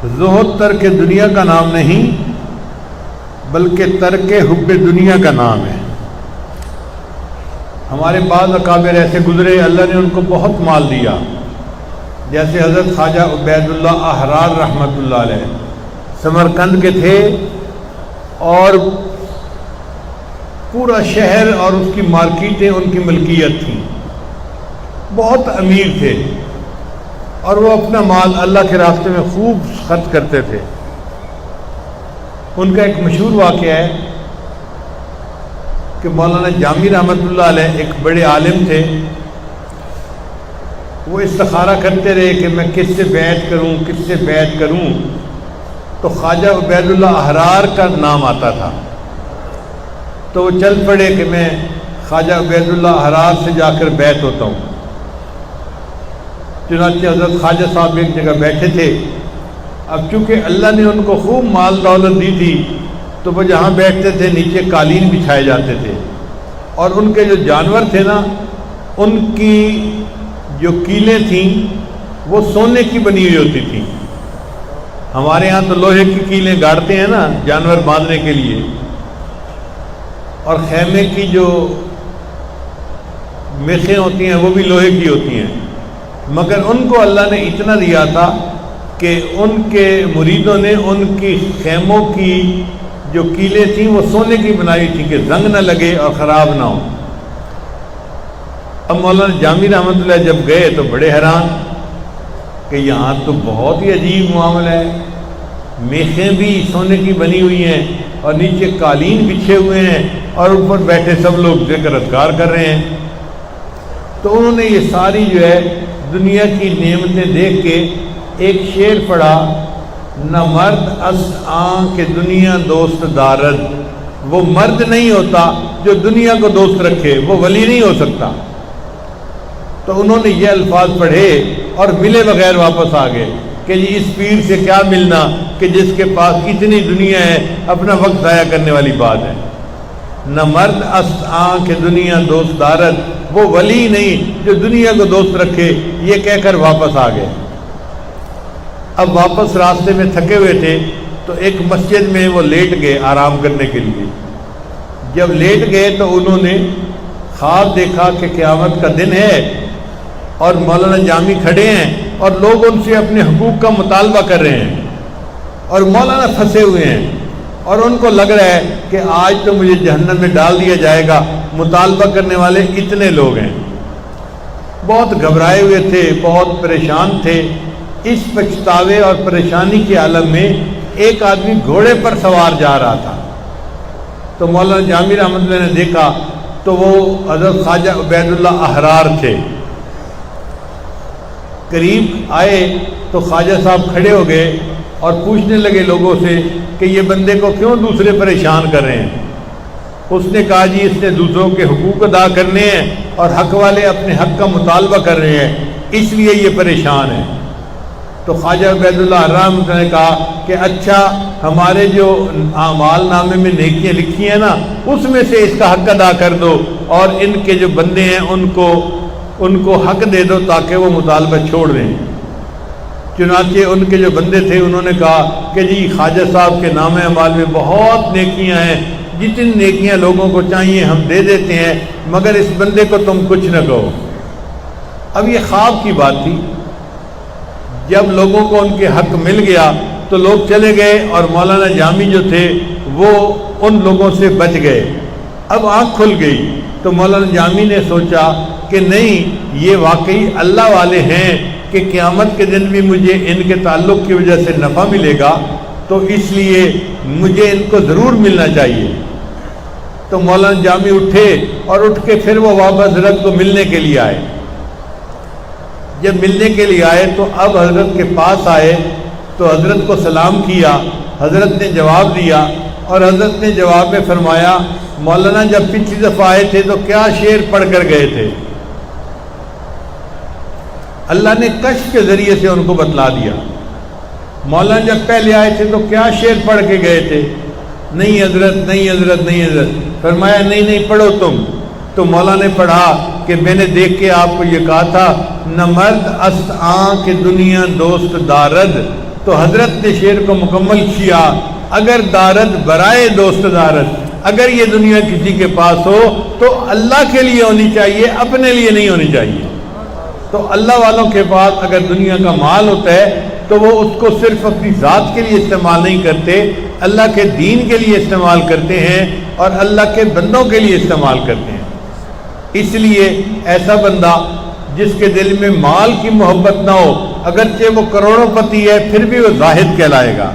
زہد ترک دنیا کا نام نہیں بلکہ ترک حب دنیا کا نام ہے۔ ہمارے بعض اکابر ایسے گزرے اللہ نے ان کو بہت مال دیا، جیسے حضرت خواجہ عبید اللہ احرار رحمۃ اللہ علیہ سمرقند کے تھے، اور پورا شہر اور اس کی مارکیٹیں ان کی ملکیت تھیں، بہت امیر تھے، اور وہ اپنا مال اللہ کے راستے میں خوب خرچ کرتے تھے۔ ان کا ایک مشہور واقعہ ہے کہ مولانا جامی رحمۃ اللہ علیہ ایک بڑے عالم تھے، وہ استخارہ کرتے رہے کہ میں کس سے بیعت کروں، کس سے بیعت کروں، تو خواجہ عبید اللہ احرار کا نام آتا تھا، تو وہ چل پڑے کہ میں خواجہ عبید اللہ احرار سے جا کر بیعت ہوتا ہوں۔ چنانچہ حضرت خواجہ صاحب ایک جگہ بیٹھے تھے، اب چونکہ اللہ نے ان کو خوب مال دولت دی تھی تو وہ جہاں بیٹھتے تھے نیچے قالین بچھائے جاتے تھے، اور ان کے جو جانور تھے نا ان کی جو کیلیں تھیں وہ سونے کی بنی ہوئی ہوتی تھیں۔ ہمارے ہاں تو لوہے کی کیلیں گاڑتے ہیں نا جانور باندھنے کے لیے، اور خیمے کی جو میخیں ہوتی ہیں وہ بھی لوہے کی ہوتی ہیں، مگر ان کو اللہ نے اتنا دیا تھا کہ ان کے مریدوں نے ان کی خیموں کی جو کیلیں تھیں وہ سونے کی بنائی تھیں کہ زنگ نہ لگے اور خراب نہ ہو۔ اب مولانا جامی رحمۃ اللہ جب گئے تو بڑے حیران کہ یہاں تو بہت ہی عجیب معاملہ ہے، میخیں بھی سونے کی بنی ہوئی ہیں اور نیچے قالین بچھے ہوئے ہیں اور اوپر بیٹھے سب لوگ ذکر اذکار کر رہے ہیں۔ تو انہوں نے یہ ساری جو ہے دنیا کی نعمتیں دیکھ کے ایک شعر پڑھا، نہ مرد است آن کہ دنیا دوست دارد، وہ مرد نہیں ہوتا جو دنیا کو دوست رکھے، وہ ولی نہیں ہو سکتا۔ تو انہوں نے یہ الفاظ پڑھے اور ملے بغیر واپس آ گئے کہ جی اس پیر سے کیا ملنا کہ جس کے پاس اتنی دنیا ہے، اپنا وقت ضائع کرنے والی بات ہے۔ نہ مرد است آن کہ دنیا دوست دارد، وہ ولی نہیں جو دنیا کو دوست رکھے، یہ کہہ کر واپس آ گئے۔ اب واپس راستے میں تھکے ہوئے تھے تو ایک مسجد میں وہ لیٹ گئے آرام کرنے کے لیے۔ جب لیٹ گئے تو انہوں نے خواب دیکھا کہ قیامت کا دن ہے اور مولانا جامی کھڑے ہیں اور لوگ ان سے اپنے حقوق کا مطالبہ کر رہے ہیں، اور مولانا پھنسے ہوئے ہیں، اور ان کو لگ رہا ہے کہ آج تو مجھے جہنم میں ڈال دیا جائے گا، مطالبہ کرنے والے اتنے لوگ ہیں۔ بہت گھبرائے ہوئے تھے، بہت پریشان تھے۔ اس پچھتاوے اور پریشانی کے عالم میں ایک آدمی گھوڑے پر سوار جا رہا تھا، تو مولانا جامی رحمۃ اللہ نے دیکھا تو وہ حضرت خواجہ عبید اللہ احرار تھے۔ قریب آئے تو خواجہ صاحب کھڑے ہو گئے اور پوچھنے لگے لوگوں سے کہ یہ بندے کو کیوں دوسرے پریشان کر رہے ہیں؟ اس نے کہا جی اس نے دوسروں کے حقوق ادا کرنے ہیں اور حق والے اپنے حق کا مطالبہ کر رہے ہیں، اس لیے یہ پریشان ہے۔ تو خواجہ عبید اللہ احرار نے کہا کہ اچھا ہمارے جو اعمال نامے میں نیکیاں لکھی ہیں نا اس میں سے اس کا حق ادا کر دو، اور ان کے جو بندے ہیں ان کو حق دے دو تاکہ وہ مطالبہ چھوڑ دیں۔ چنانچہ ان کے جو بندے تھے انہوں نے کہا کہ جی خواجہ صاحب کے نام اعمال میں بہت نیکیاں ہیں، جتنی نیکیاں لوگوں کو چاہیے ہم دے دیتے ہیں، مگر اس بندے کو تم کچھ نہ کہو۔ اب یہ خواب کی بات تھی، جب لوگوں کو ان کے حق مل گیا تو لوگ چلے گئے اور مولانا جامی جو تھے وہ ان لوگوں سے بچ گئے۔ اب آنکھ کھل گئی تو مولانا جامی نے سوچا کہ نہیں یہ واقعی اللہ والے ہیں کہ قیامت کے دن بھی مجھے ان کے تعلق کی وجہ سے نفع ملے گا، تو اس لیے مجھے ان کو ضرور ملنا چاہیے۔ تو مولانا جامی اٹھے اور اٹھ کے پھر وہ واپس حضرت کو ملنے کے لیے آئے۔ جب ملنے کے لیے آئے تو اب حضرت کے پاس آئے تو حضرت کو سلام کیا، حضرت نے جواب دیا، اور حضرت نے جواب میں فرمایا مولانا جب پچھلی دفعہ آئے تھے تو کیا شعر پڑھ کر گئے تھے؟ اللہ نے کشف کے ذریعے سے ان کو بتلا دیا۔ مولانا جب پہلے آئے تھے تو کیا شعر پڑھ کے گئے تھے؟ نہیں حضرت، نہیں حضرت، نہیں حضرت۔ فرمایا نہیں پڑھو تم۔ تو مولانا نے پڑھا کہ میں نے دیکھ کے آپ کو یہ کہا تھا، نہ مرد است آن کہ دنیا دوست دارد، تو حضرت نے شعر کو مکمل کیا، اگر دارد برائے دوست دارد، اگر یہ دنیا کسی کے پاس ہو تو اللہ کے لیے ہونی چاہیے، اپنے لیے نہیں ہونی چاہیے۔ تو اللہ والوں کے پاس اگر دنیا کا مال ہوتا ہے تو وہ اس کو صرف اپنی ذات کے لیے استعمال نہیں کرتے، اللہ کے دین کے لیے استعمال کرتے ہیں اور اللہ کے بندوں کے لیے استعمال کرتے ہیں۔ اس لیے ایسا بندہ جس کے دل میں مال کی محبت نہ ہو، اگرچہ وہ کروڑوں پتی ہے پھر بھی وہ زاہد کہلائے گا۔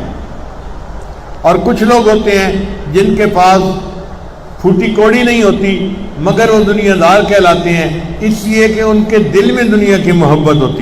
اور کچھ لوگ ہوتے ہیں جن کے پاس پھوٹی کوڑی نہیں ہوتی مگر وہ دنیا دار کہلاتے ہیں، اس لیے کہ ان کے دل میں دنیا کی محبت ہوتی ہے۔